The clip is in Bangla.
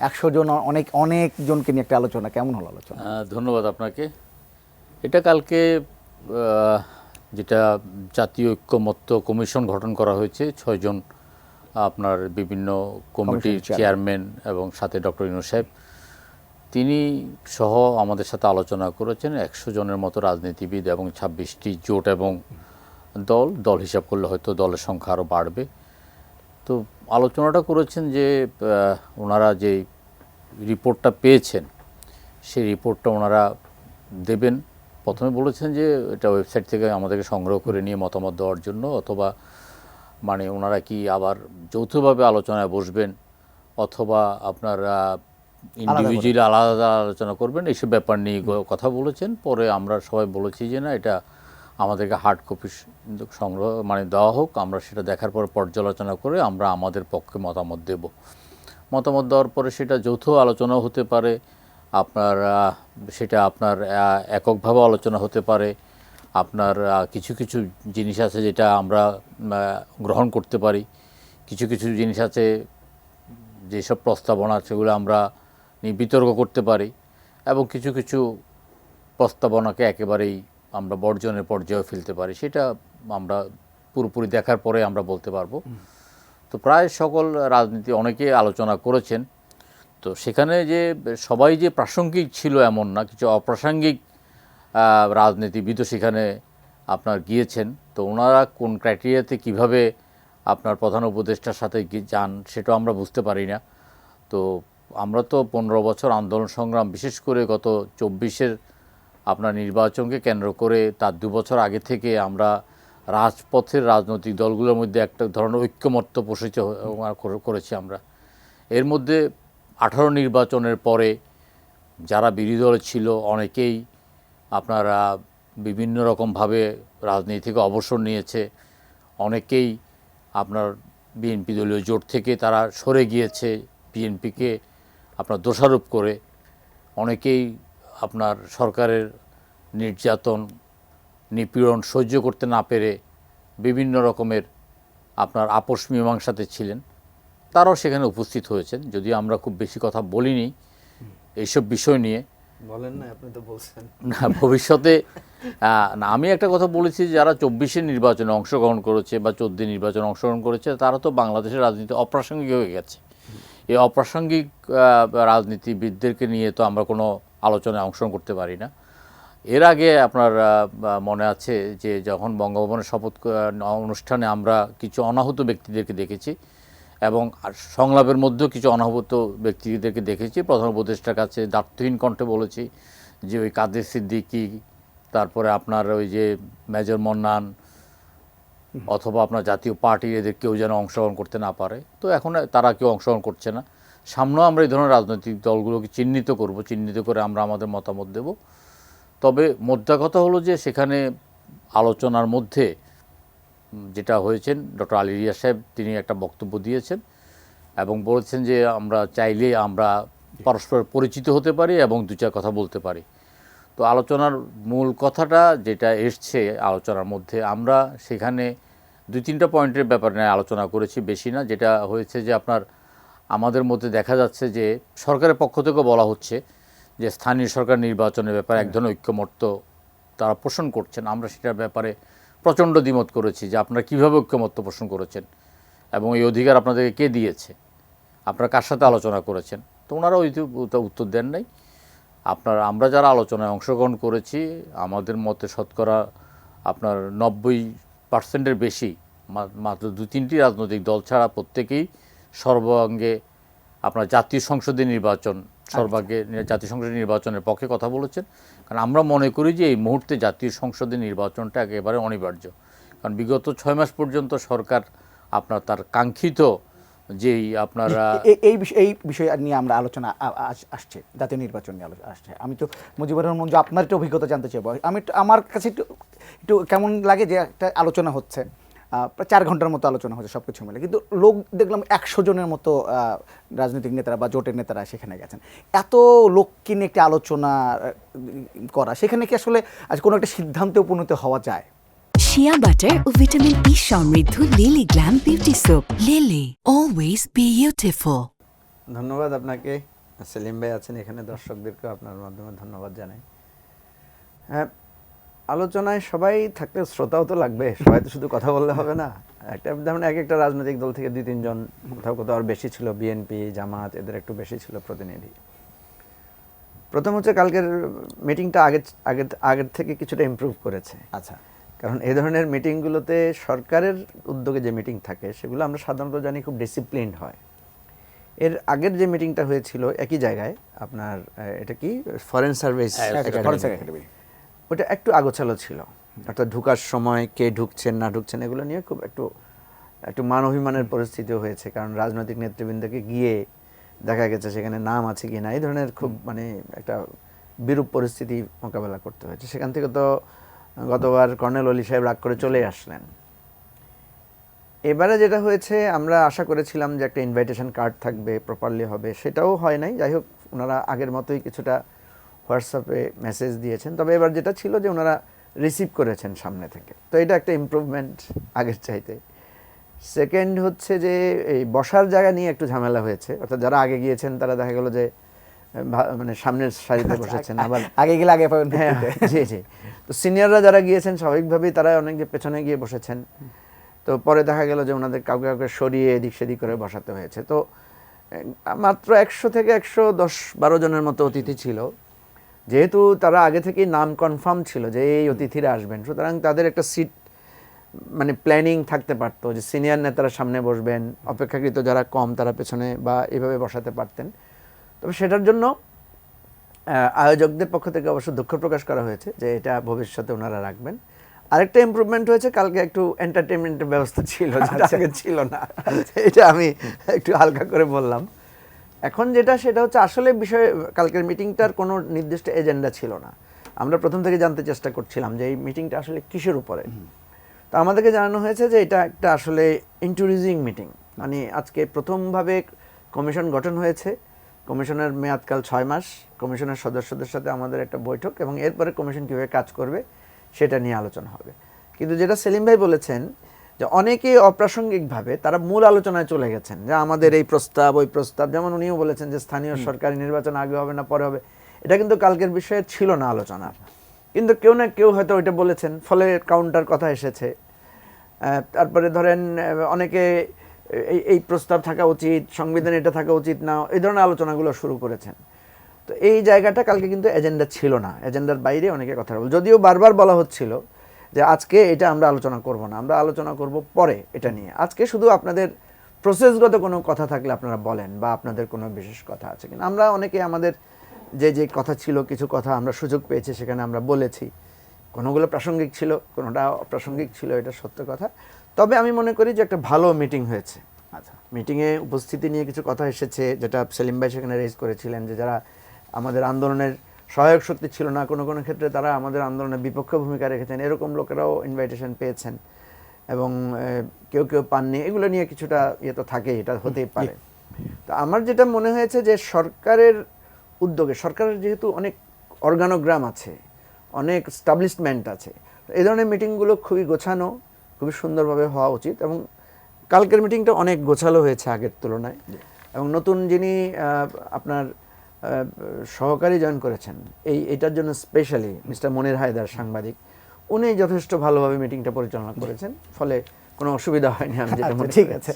100 জন অনেক অনেক জনকে নিয়ে একটা আলোচনা, কেমন হলো আলোচনা? ধন্যবাদ আপনাকে। এটা কালকে যেটা জাতীয় ঐক্যমত্য কমিশন গঠন করা হয়েছে, 6 জন আপনার বিভিন্ন কমিটির চেয়ারম্যান এবং সাথে ডক্টর ইউনূস সাহেব, তিনি সহ আমাদের সাথে আলোচনা করেছেন। 100 জনের মতো রাজনীতিবিদ এবং 26টি জোট এবং দল হিসাব করলে হয়তো দলের সংখ্যা আরও বাড়বে। তো আলোচনাটা করেছেন যে ওনারা যে রিপোর্টটা পেয়েছেন সেই রিপোর্টটা ওনারা দেবেন। প্রথমে বলেছেন যে এটা ওয়েবসাইট থেকে আমাদেরকে সংগ্রহ করে নিয়ে মতামত দেওয়ার জন্য, অথবা মানে ওনারা কি আবার যৌথভাবে আলোচনায় বসবেন অথবা আপনারা ইন্ডিভিজুয়ালি আলাদা আলোচনা করবেন, এইসব ব্যাপার নিয়ে কথা বলেছেন। পরে আমরা সবাই বলেছি যে না, এটা আমাদেরকে হার্ড কপি সংগ্রহ মানে দেওয়া হোক, আমরা সেটা দেখার পর পর্যালোচনা করে আমরা আমাদের পক্ষে মতামত দেব। মতামত দেওয়ার পরে সেটা যৌথ আলোচনাও হতে পারে, সেটা আপনার এককভাবে আলোচনা হতে পারে। আপনার কিছু কিছু জিনিস আছে যেটা আমরা গ্রহণ করতে পারি, কিছু কিছু জিনিস আছে যেসব প্রস্তাবনা সেগুলো আমরা বিতর্ক করতে পারি, এবং কিছু কিছু প্রস্তাবনাকে একেবারেই আমরা বর্জনের পর্যায়ে ফেলতে পারি। সেটা আমরা পুরোপুরি দেখার পরে আমরা বলতে পারবো। তো প্রায় সকল রাজনীতি অনেকে আলোচনা করেছেন। তো সেখানে যে সবাই যে প্রাসঙ্গিক ছিল এমন না, কিছু অপ্রাসঙ্গিক রাজনীতিবিদও সেখানে আপনার গিয়েছেন। তো ওনারা কোন ক্রাইটেরিয়াতে কিভাবে আপনার প্রধান উপদেষ্টার সাথে যান সেটাও আমরা বুঝতে পারি না। তো আমরা তো 15 বছর আন্দোলন সংগ্রাম, বিশেষ করে গত 24-এর আপনার নির্বাচনকে কেন্দ্র করে তার 2 বছর আগে থেকে আমরা রাজপথের রাজনৈতিক দলগুলোর মধ্যে একটা ধরনের ঐক্যমত্য পোষিত করেছি আমরা। এর মধ্যে 18 নির্বাচনের পরে যারা বিরোধী দলে ছিল অনেকেই আপনারা বিভিন্ন রকমভাবে রাজনীতি থেকে অবসর নিয়েছে, অনেকেই আপনার বিএনপি দলীয় জোট থেকে তারা সরে গিয়েছে বিএনপিকে আপনার দোষারোপ করে, অনেকেই আপনার সরকারের নির্যাতন নিপীড়ন সহ্য করতে না পেরে বিভিন্ন রকমের আপনার আপোষ মীমাংসাতে ছিলেন, তারাও সেখানে উপস্থিত হয়েছেন। যদিও আমরা খুব বেশি কথা বলিনি এইসব বিষয় নিয়ে। বলেন না, আপনি তো বলছেন না, ভবিষ্যতে না, আমি একটা কথা বলেছি, যারা 24-এর নির্বাচনে অংশগ্রহণ করেছে বা 14 নির্বাচনে অংশগ্রহণ করেছে তারা তো বাংলাদেশের রাজনীতি অপ্রাসঙ্গিক হয়ে গেছে। এই অপ্রাসঙ্গিক রাজনীতিবিদদেরকে নিয়ে তো আমরা কোনো আলোচনায় অংশগ্রহণ করতে পারি না। এর আগে আপনার মনে আছে যে যখন বঙ্গভবনের শপথ অনুষ্ঠানে আমরা কিছু অনাহত ব্যক্তিদেরকে দেখেছি, এবং সংলাপের মধ্যেও কিছু অনাহত ব্যক্তিদেরকে দেখেছি। প্রধান উপদেষ্টার কাছে দায়িত্বহীন কণ্ঠে বলেছি যে ওই কাদের সিদ্দিকী, তারপরে আপনার ওই যে মেজর মন্নান অথবা আপনার জাতীয় পার্টির এদের কেউ যেন অংশগ্রহণ করতে না পারে। তো এখন তারা কেউ অংশগ্রহণ করছে না। সামনেও আমরা এই ধরনের রাজনৈতিক দলগুলোকে চিহ্নিত করব, চিহ্নিত করে আমরা আমাদের মতামত দেব। তবে মোদ্দা কথা হলো যে সেখানে আলোচনার মধ্যে যেটা হয়েছেন, ডক্টর আলী রিয়াজ সাহেব তিনি একটা বক্তব্য দিয়েছেন এবং বলেছেন যে আমরা চাইলে আমরা পরস্পর পরিচিত হতে পারি এবং 2-4 কথা বলতে পারি। তো আলোচনার মূল কথাটা যেটা এসছে আলোচনার মধ্যে, আমরা সেখানে 2-3টা পয়েন্টের ব্যাপারে নিয়ে আলোচনা করেছি, বেশি না। যেটা হয়েছে যে আপনার আমাদের মধ্যে দেখা যাচ্ছে যে সরকারের পক্ষ থেকে বলা হচ্ছে যে স্থানীয় সরকার নির্বাচনের ব্যাপারে এক ধরনের ঐক্যমত্য তারা পোষণ করছেন। আমরা সেটার ব্যাপারে প্রচণ্ড দ্বিমত করেছি যে আপনারা কীভাবে ঐক্যমত্য পোষণ করেছেন এবং এই অধিকার আপনাদেরকে কে দিয়েছে, আপনারা কার সাথে আলোচনা করেছেন। তো ওনারা ওই উত্তর দেন নাই। আমরা যারা আলোচনায় অংশগ্রহণ করেছি আমাদের মতে শতকরা আপনার 90%-এর বেশি, মাত্র 2-3টি রাজনৈতিক দল ছাড়া প্রত্যেকেই সর্বাঙ্গে আপনার জাতীয় সংসদীয় নির্বাচন, সর্বাঙ্গে জাতীয় সংসদীয় নির্বাচনের পক্ষে কথা বলেছেন। কারণ আমরা মনে করি যে এই মুহূর্তে জাতীয় সংসদীয় নির্বাচনটা একেবারে অনিবার্য। কারণ বিগত 6 মাস পর্যন্ত সরকার আপনার তার কাঙ্ক্ষিত যেই আপনারা এই বিষয় নিয়ে আমরা আলোচনা আসছে, জাতীয় নির্বাচন নিয়ে আলোচনা আসছে। আমি তো মুজিবুর রহমান মঞ্জু, আপনার একটু অভিজ্ঞতা জানতে চাইব। আমার কাছে একটু কেমন লাগে যে একটা আলোচনা হচ্ছে, প্রায় 4 ঘন্টার মতো আলোচনা হচ্ছে সব কিছু মিলে, কিন্তু লোক দেখলাম 100 জনের মতো রাজনৈতিক নেতারা বা জোটের নেতারা সেখানে গেছেন। এত লোককে নিয়ে একটা আলোচনা করা, সেখানে কি আসলে আজ কোনো একটা সিদ্ধান্তে উপনীত হওয়া যায়? শিয়া বাটার ও ভিটামিন ই সমৃদ্ধ lily glam beauty soap. Lily, always beautiful. ধন্যবাদ আপনাকে। সেলিম ভাই আছেন এখানে, দর্শকদেরকেও আপনার মাধ্যমে ধন্যবাদ জানাই। হ্যাঁ, আলোচনায় সবাই থাকলে শ্রোতাও তো লাগবে, সবাই তো শুধু কথা বললে হবে না। একটা যেমন এক একটা রাজনৈতিক দল থেকে 2-3 জন, কোথাও কোথাও আর বেশি ছিল, বিএনপি, জামাত, এদের একটু বেশি ছিল প্রতিনিধি। প্রথম হচ্ছে কালকের মিটিংটা আগের থেকে কিছুটা ইমপ্রুভ করেছে। আচ্ছা, কারণ এই ধরনের মিটিংগুলোতে সরকারের উদ্যোগে যে মিটিং থাকে সেগুলো আমরা সাধারণত জানি খুব ডিসিপ্লিনড হয়। এর আগের যে মিটিংটা হয়েছিল একই জায়গায়, আপনার এটা কি ফরেন সার্ভিস একাডেমি, ওটা একটু আগোছালো ছিল। অর্থাৎ ঢুকার সময় কে ঢুকছেন না ঢুকছেন এগুলো নিয়ে খুব একটু মান অভিমানের পরিস্থিতিও হয়েছে, কারণ রাজনৈতিক নেতৃবৃন্দকে গিয়ে দেখা গেছে সেখানে নাম আছে কি না, এই ধরনের খুব মানে একটা বিরূপ পরিস্থিতি মোকাবেলা করতে হয়েছে। সেখান থেকে তো গতবার কর্নেল অলি সাহেব রাগ করে চলে আসলেন। এবারে যেটা হয়েছে, আমরা আশা করেছিলাম যে একটা ইনভাইটেশন কার্ড থাকবে, প্রপারলি হবে, সেটাও হয় নাই। যাই হোক, ওনারা আগের মতোই কিছুটা হোয়াটসঅ্যাপে মেসেজ দিয়েছেন, তবে এবার যেটা ছিল যে ওনারা রিসিভ করেছেন সামনে থেকে, তো এটা একটা ইমপ্রুভমেন্ট আগের চাইতে। সেকেন্ড হচ্ছে যে এই বসার জায়গা নিয়ে একটু ঝামেলা হয়েছে, অর্থাৎ যারা আগে গিয়েছেন তারা দেখা গেল যে মানে সামনের সারিতে বসেছেন, আবার আগে গেলে আগে পাবেন। হ্যাঁ, জি জি। তো সিনিয়ররা যারা গিয়েছেন স্বাভাবিকভাবেই তারা অনেক যে পেছনে গিয়ে বসেছেন, তো পরে দেখা গেল যে ওনাদের কাউকে কাউকে সরিয়ে এদিক সেদিক করে বসাতে হয়েছে। তো মাত্র 100 থেকে 110-12 জনের মতো অতিথি ছিল। যেহেতু তারা আগে থেকেই নাম কনফার্ম ছিল যে এই অতিথিরা আসবেন, সুতরাং তাদের একটা সিট মানে প্ল্যানিং থাকতে পারতো যে সিনিয়র নেতারা সামনে বসবেন, অপেক্ষাকৃত যারা কম তারা পেছনে, বা এভাবে বসাতে পারতেন। তবে সেটার জন্য আয়োজকদের পক্ষ থেকে অবশ্য দুঃখ প্রকাশ করা হয়েছে যে এটা ভবিষ্যতে ওনারা রাখবেন। আরেকটা ইমপ্রুভমেন্ট হয়েছে, কালকে একটু এন্টারটেনমেন্টের ব্যবস্থা ছিল, যেটা আগে ছিল না। এটা আমি একটু হালকা করে বললাম। এখন যেটা সেটা হচ্ছে আসলে বিষয়, কালকের মিটিংটার কোনো নির্দিষ্ট এজেন্ডা ছিল না। আমরা প্রথম থেকে জানতে চেষ্টা করছিলাম যে এই মিটিংটা আসলে কিসের উপরে। তো আমাদেরকে জানানো হয়েছে যে এটা একটা আসলে ইন্ট্রোডিউসিং মিটিং, মানে আজকে প্রথমভাবে কমিশন গঠন হয়েছে, কমিশনের মেয়াদকাল 6 মাস, কমিশনের সদস্যদের সাথে আমাদের একটা বৈঠক, এবং এরপরে কমিশন কীভাবে কাজ করবে সেটা নিয়ে আলোচনা হবে। কিন্তু যেটা সেলিম ভাই বলেছেন যে অনেকেই অপ্রাসঙ্গিকভাবে তারা মূল আলোচনায় চলে গেছেন, যে আমাদের এই প্রস্তাব ওই প্রস্তাব, যেমন উনিও বলেছেন যে স্থানীয় সরকারি নির্বাচন আগে হবে না পরে হবে, এটা কিন্তু কালকের বিষয়ে ছিল না আলোচনার। কিন্তু কেউ না কেউ হয়তো ওইটা বলেছেন, ফলে কাউন্টার কথা এসেছে। তারপরে ধরেন অনেকে এই প্রস্তাব থাকা উচিত, সংবিধানে এটা থাকা উচিত না, এই ধরনের আলোচনাগুলো শুরু করেছেন। তো এই জায়গাটা কালকে কিন্তু এজেন্ডা ছিল না, এজেন্ডার বাইরে অনেকে কথা বল, যদিও বারবার বলা হচ্ছিল যে আজকে এটা আমরা আলোচনা করব না, আমরা আলোচনা করব পরে এটা নিয়ে। আজকে শুধু আপনাদের প্রসেসগত কোনো কথা থাকলে আপনারা বলেন, বা আপনাদের কোনো বিশেষ কথা আছে কিনা। আমরা অনেকে আমাদের যে কথা ছিল, কিছু কথা আমরা সুযোগ পেয়েছি সেখানে আমরা বলেছি, কোনোগুলো প্রাসঙ্গিক ছিল, কোনোটা অপ্রাসঙ্গিক ছিল, এটা সত্য কথা। তবে আমি মনে করি যে একটা ভালো মিটিং হয়েছে। আচ্ছা, মিটিংয়ে উপস্থিতি নিয়ে কিছু কথা এসেছে, যেটা সেলিম ভাই সেখানে রেজ করেছিলেন, যে যারা আমাদের আন্দোলনের সহায়ক শক্তি ছিল না, কোনো কোনো ক্ষেত্রে তারা আমাদের আন্দোলনের বিপক্ষে ভূমিকা রেখেছেন, এরকম লোকেরাও ইনভাইটেশন পেয়েছেন, এবং কেউ কেউ পাননি। এগুলো নিয়ে কিছুটা ইয়ে তো থাকেই, এটা হতেই পারে। তো আমার যেটা মনে হয়েছে যে সরকারের উদ্যোগে, সরকারের যেহেতু অনেক অর্গানোগ্রাম আছে, অনেক স্টাবলিশমেন্ট আছে, এই ধরনের মিটিংগুলো খুবই গোছানো, খুবই সুন্দরভাবে হওয়া উচিত। এবং কালকের মিটিংটা অনেক গোছালো হয়েছে আগের তুলনায়। এবং নতুন যিনি আপনার সহকারী জয়েন করেছেন এটার জন্য স্পেশালি মিস্টার মনির হায়দার, সাংবাদিক, উনি যথেষ্ট ভালোভাবে মিটিংটা পরিচালনা করেছেন, ফলে কোনো অসুবিধা হয়নি আমি যেটা মনে ঠিক করি। আছে।